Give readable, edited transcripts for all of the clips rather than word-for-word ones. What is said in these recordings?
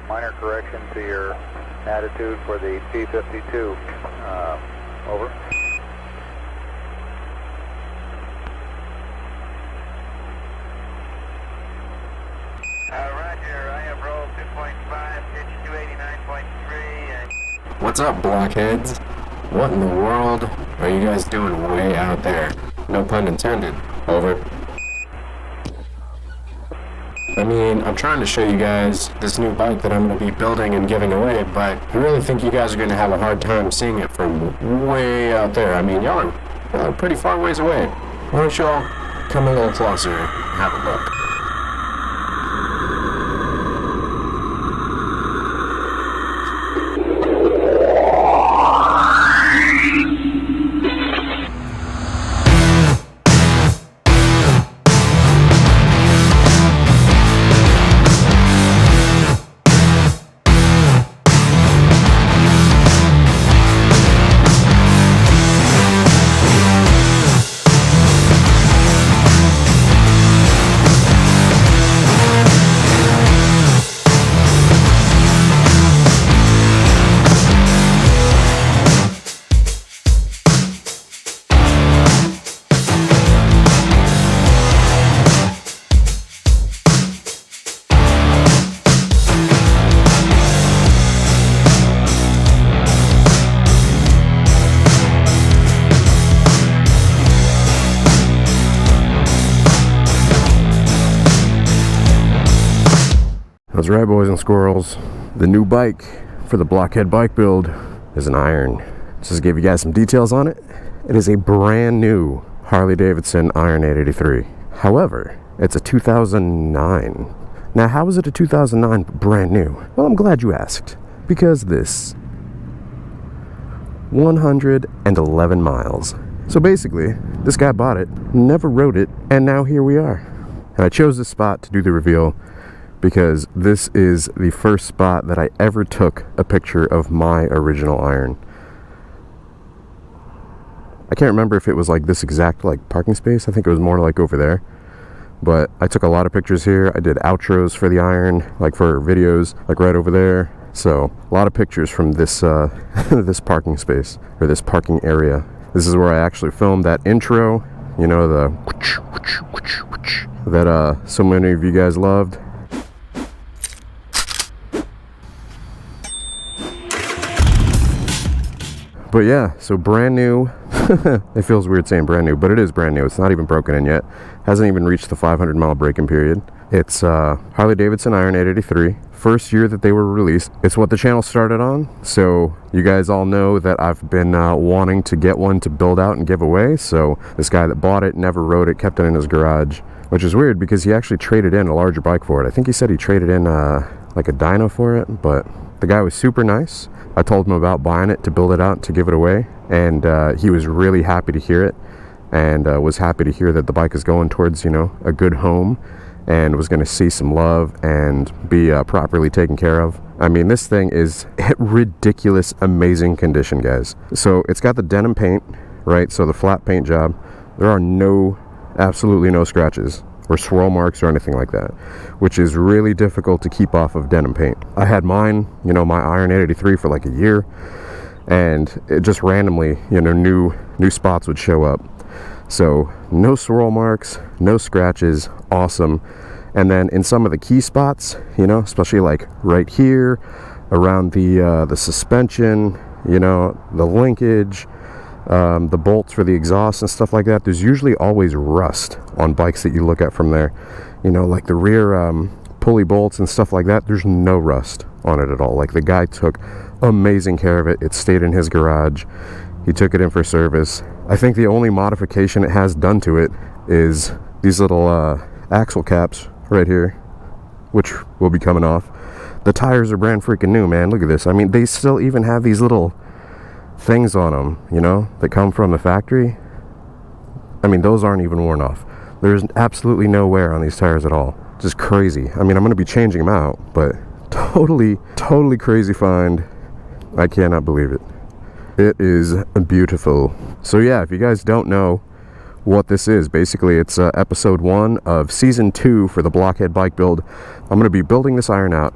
minor correction to your attitude for the P52. Over. Roger, I have rolled 2.5, pitch 289.3. What's up, blockheads? What in the world are you guys doing way out there? No pun intended. Over. I mean, I'm trying to show you guys this new bike that I'm going to be building and giving away, but I really think you guys are going to have a hard time seeing it from way out there. I mean, y'all are pretty far ways away. Why don't y'all come a little closer and have a look? That's right, boys and squirrels. The new bike for the Blockhead bike build is an iron. Just to give you guys some details on it, it is a brand new Harley Davidson Iron 883. However, it's a 2009. Now, how is it a 2009 brand new? Well, I'm glad you asked. Because this 111 miles. So basically, this guy bought it, never rode it, and now here we are. And I chose this spot to do the reveal because this is the first spot that I ever took a picture of my original iron. I can't remember if it was like this exact like parking space. I think it was more like over there. But I took a lot of pictures here. I did outros for the iron, like for videos, like right over there. So a lot of pictures from this this parking space, or this parking area. This is where I actually filmed that intro, you know, the that so many of you guys loved. But yeah, so brand new. It feels weird saying brand new, but it is brand new. It's not even broken in yet. Hasn't even reached the 500 mile break-in period. It's Harley Davidson Iron 883. First year that they were released. It's what the channel started on. So you guys all know that I've been wanting to get one to build out and give away. So this guy that bought it never rode it, kept it in his garage, which is weird because he actually traded in a larger bike for it. I think he said he traded in like a dyno for it, but the guy was super nice. I told him about buying it to build it out to give it away, and he was really happy to hear it, and was happy to hear that the bike is going towards, you know, a good home, and was going to see some love and be properly taken care of. I mean, this thing is ridiculous, amazing condition, guys. So it's got the denim paint, right? So the flat paint job. There are absolutely no scratches or swirl marks or anything like that, which is really difficult to keep off of denim paint. I had mine, you know, my Iron 883 for like a year, and it just randomly, you know, new spots would show up. So no swirl marks, no scratches, awesome. And then in some of the key spots, you know, especially like right here around the suspension, you know, the linkage, the bolts for the exhaust and stuff like that, there's usually always rust on bikes that you look at from there. You know, like the rear pulley bolts and stuff like that, there's no rust on it at all. Like, the guy took amazing care of it. It stayed in his garage. He took it in for service. I think the only modification it has done to it is these little axle caps right here, which will be coming off. The tires are brand freaking new, man. Look at this. I mean, they still even have these little things on them, you know, that come from the factory. I mean, those aren't even worn off. There's absolutely no wear on these tires at all. Just crazy. I mean, I'm going to be changing them out, but totally crazy find. I cannot believe it. It is beautiful. So yeah, if you guys don't know what this is, basically it's episode 1 of season 2 for the Blockhead bike build. I'm going to be building this iron out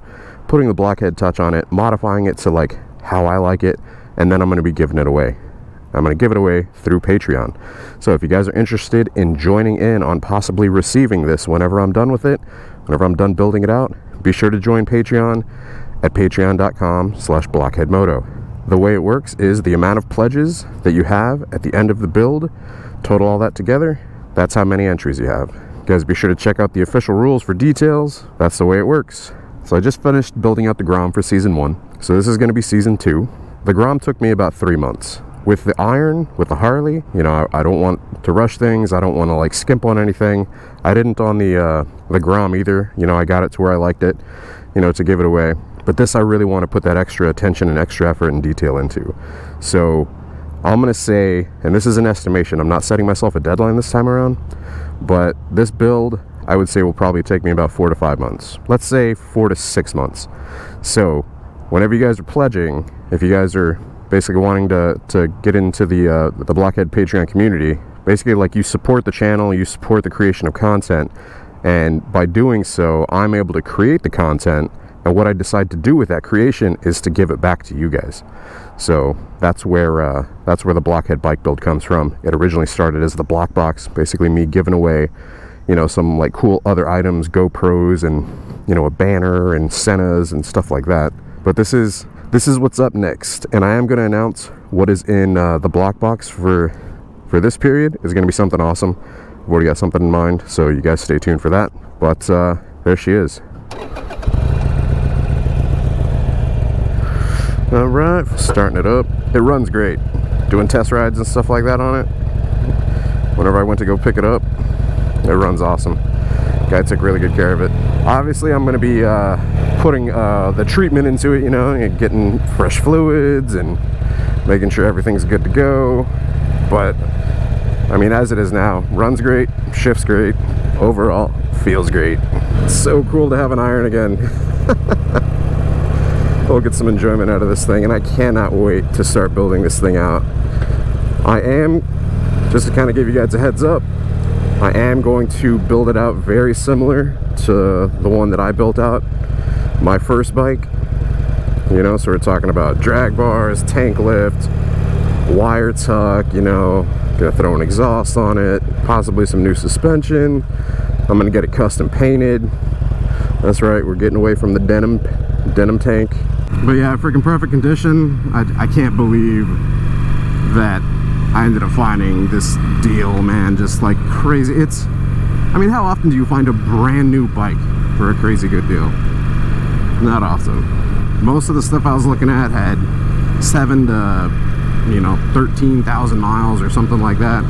putting the Blockhead touch on it, modifying it to like how I like it, and then I'm going to be giving it away. I'm going to give it away through Patreon. So if you guys are interested in joining in on possibly receiving this whenever I'm done with it, whenever I'm done building it out, be sure to join Patreon at patreon.com/blockheadmoto. The way it works is the amount of pledges that you have at the end of the build, total all that together, that's how many entries you have. Guys, be sure to check out the official rules for details. That's the way it works. So I just finished building out the Grom for season 1. So this is going to be season 2. The Grom took me about 3 months. With the iron, with the Harley, you know, I don't want to rush things. I don't want to like skimp on anything. I didn't on the Grom either. You know, I got it to where I liked it, you know, to give it away. But this I really want to put that extra attention and extra effort and detail into. So I'm going to say, and this is an estimation, I'm not setting myself a deadline this time around, but this build I would say will probably take me about 4 to 5 months. Let's say 4 to 6 months. So whenever you guys are pledging, if you guys are basically wanting to get into the Blockhead Patreon community, basically like you support the channel, you support the creation of content, and by doing so I'm able to create the content, and what I decide to do with that creation is to give it back to you guys. So that's where the Blockhead bike build comes from. It originally started as the Block Box, basically me giving away, you know, some like cool other items, GoPros and, you know, a banner and Sennas and stuff like that. But this is what's up next, and I am going to announce what is in the Block Box for this period. Is going to be something awesome. I've already got something in mind, so you guys stay tuned for that. But there she is. All right, starting it up. It runs great. Doing test rides and stuff like that on it. Whenever I went to go pick it up, it runs awesome. Guy took really good care of it. Obviously, I'm going to be putting the treatment into it, you know, and getting fresh fluids and making sure everything's good to go. But I mean, as it is now, runs great, shifts great, overall feels great. It's so cool to have an iron again. We'll get some enjoyment out of this thing, and I cannot wait to start building this thing out. I am, just to kind of give you guys a heads up, I am going to build it out very similar to the one that I built out, my first bike. You know, so we're talking about drag bars, tank lift, wire tuck, you know, gonna throw an exhaust on it, possibly some new suspension. I'm gonna get it custom painted. That's right, we're getting away from the denim tank. But yeah, freaking perfect condition. I can't believe that I ended up finding this deal, man, just like crazy. It's, I mean, how often do you find a brand new bike for a crazy good deal? Not often. Most of the stuff I was looking at had 7 to, you know, 13,000 miles or something like that.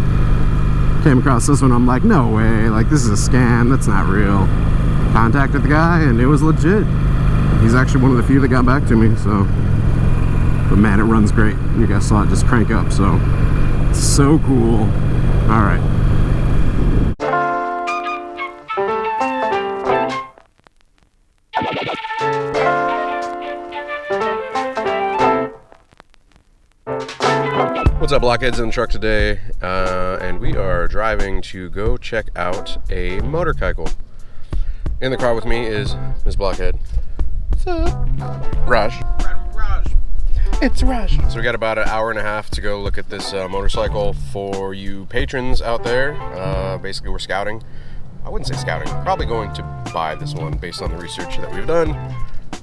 Came across this one, I'm like, no way, like this is a scam, that's not real. Contacted the guy and it was legit. He's actually one of the few that got back to me, so. But man, it runs great. You guys saw it just crank up, so. So cool. All right. What's up, Blockheads, in the truck today, and we are driving to go check out a motorcycle. In the car with me is Ms. Blockhead. What's up? Raj. It's Raj. So we got about an hour and a half to go look at this motorcycle for you patrons out there. Basically, we're scouting. I wouldn't say scouting. Probably going to buy this one based on the research that we've done,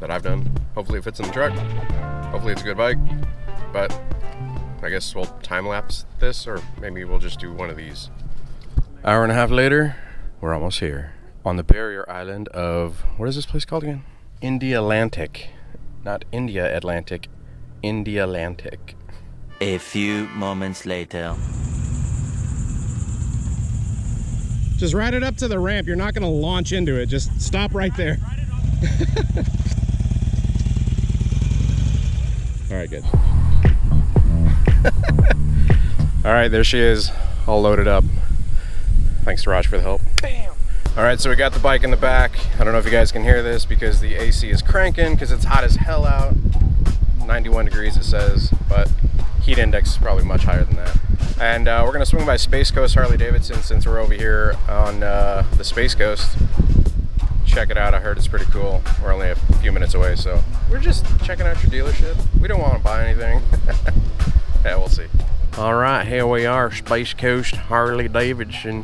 that I've done. Hopefully it fits in the truck. Hopefully it's a good bike. But I guess we'll time-lapse this, or maybe we'll just do one of these. Hour and a half later, we're almost here. On the barrier island of, what is this place called again? India Atlantic. Not India Atlantic. India Atlantic. A few moments later. Just ride it up to the ramp. You're not going to launch into it. Just stop right there. All right, good. All right, there she is, all loaded up. Thanks to Raj for the help. Bam! All right, so we got the bike in the back. I don't know if you guys can hear this because the AC is cranking because it's hot as hell out. 91 degrees it says, but heat index is probably much higher than that. And we're gonna swing by Space Coast Harley Davidson since we're over here on the Space Coast. check it out. I heard it's pretty cool. We're only a few minutes away, so we're just checking out your dealership. We don't want to buy anything. Yeah, we'll see. All right, here we are, Space Coast Harley Davidson. You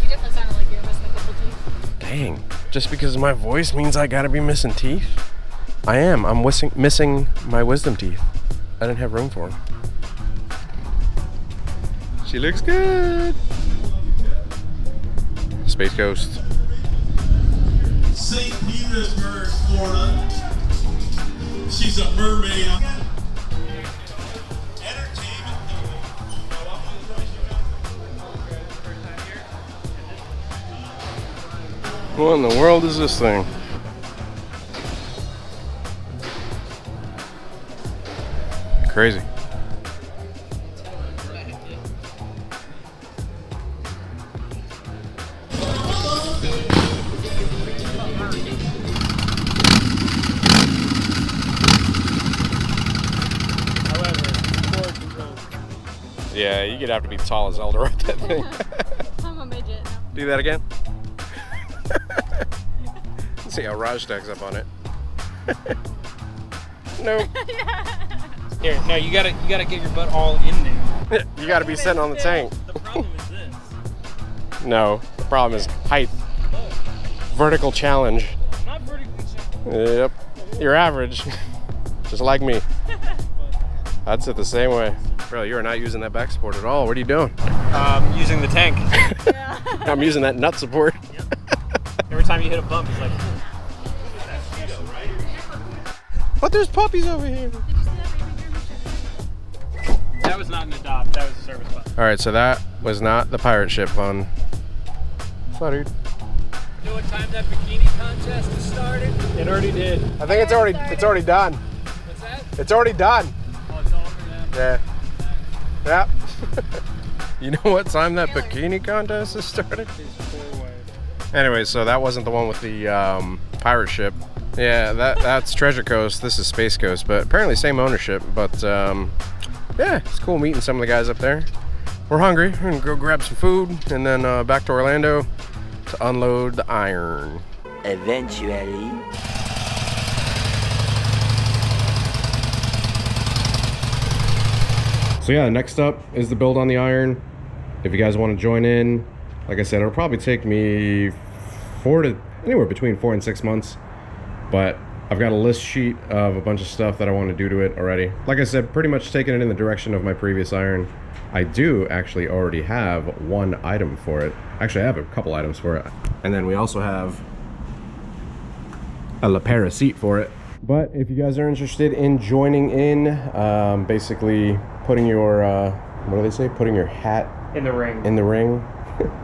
definitely sounded like you're missing a couple teeth. Dang, just because my voice means I gotta be missing teeth? I am. I'm missing my wisdom teeth. I didn't have room for them. She looks good. Space Coast. St. Petersburg, Florida. She's a mermaid. Entertainment. What in the world is this thing? Crazy. Yeah, you're gonna have to be tall as hell to ride that thing. I'm a midget now. Do that again. Let's see how Raj stacks up on it. Nope. Here, no, you gotta get your butt all in there. You gotta be sitting on the tank. The problem is this. No, the problem is height. Vertical challenge. I'm not vertically challenged. Yep. You're average. Just like me. I'd sit the same way. Bro, you are not using that back support at all. What are you doing? Using the tank. I'm using that nut support. Every time you hit a bump, it's like. But there's puppies over here. That was not an adopt. That was a service bus. All right, so that was not the pirate ship fun. Sorry. You know what time that bikini contest has started? It already did. I think it's already done. What's that? It's already done. Oh, it's over now. Yeah. Yep. You know what time that bikini contest has started? Anyway, so that wasn't the one with the pirate ship. Yeah, that's Treasure Coast. This is Space Coast, but apparently same ownership. But yeah, it's cool meeting some of the guys up there. We're hungry. We're gonna go grab some food and then back to Orlando to unload the iron. Eventually. So yeah, next up is the build on the iron. If you guys want to join in, like I said, it'll probably take me anywhere between 4 and 6 months. But I've got a list sheet of a bunch of stuff that I want to do to it already. Like I said, pretty much taking it in the direction of my previous iron. I do actually already have one item for it. Actually, I have a couple items for it. And then we also have a La Para seat for it. But if you guys are interested in joining in, basically putting your, what do they say? Putting your hat In the ring. in the ring.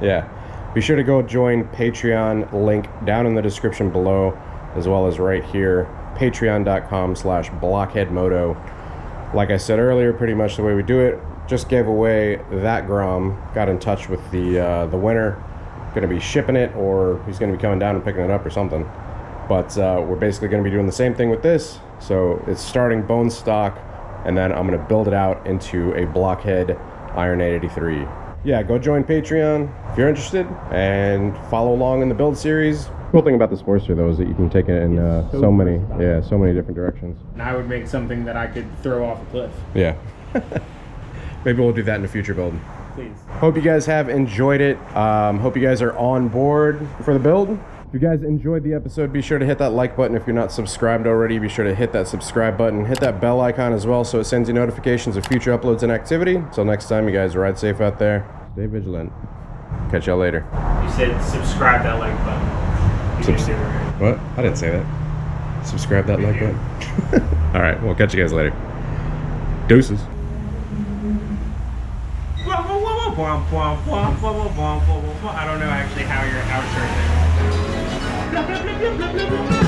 Yeah. Be sure to go join Patreon, link down in the description below, as well as right here, patreon.com/Blockhead Moto. Like I said earlier, pretty much the way we do it, just gave away that Grom, got in touch with the winner, gonna be shipping it, or he's gonna be coming down and picking it up or something. But we're basically gonna be doing the same thing with this. So it's starting bone stock, and then I'm gonna build it out into a Blockhead Iron 883. Yeah, go join Patreon if you're interested, and follow along in the build series. Cool thing about the Sportster though is that you can take it in so many different directions. And I would make something that I could throw off a cliff. Yeah. Maybe we'll do that in a future build. Please. Hope you guys have enjoyed it. Hope you guys are on board for the build. If you guys enjoyed the episode, be sure to hit that like button. If you're not subscribed already, be sure to hit that subscribe button. Hit that bell icon as well so it sends you notifications of future uploads and activity. Until next time, you guys ride safe out there. Stay vigilant. Catch y'all later. You said subscribe that like button. You didn't do it right. What? I didn't say that. Subscribe that like button. All right, we'll catch you guys later. Deuces. I don't know actually how your outro thing.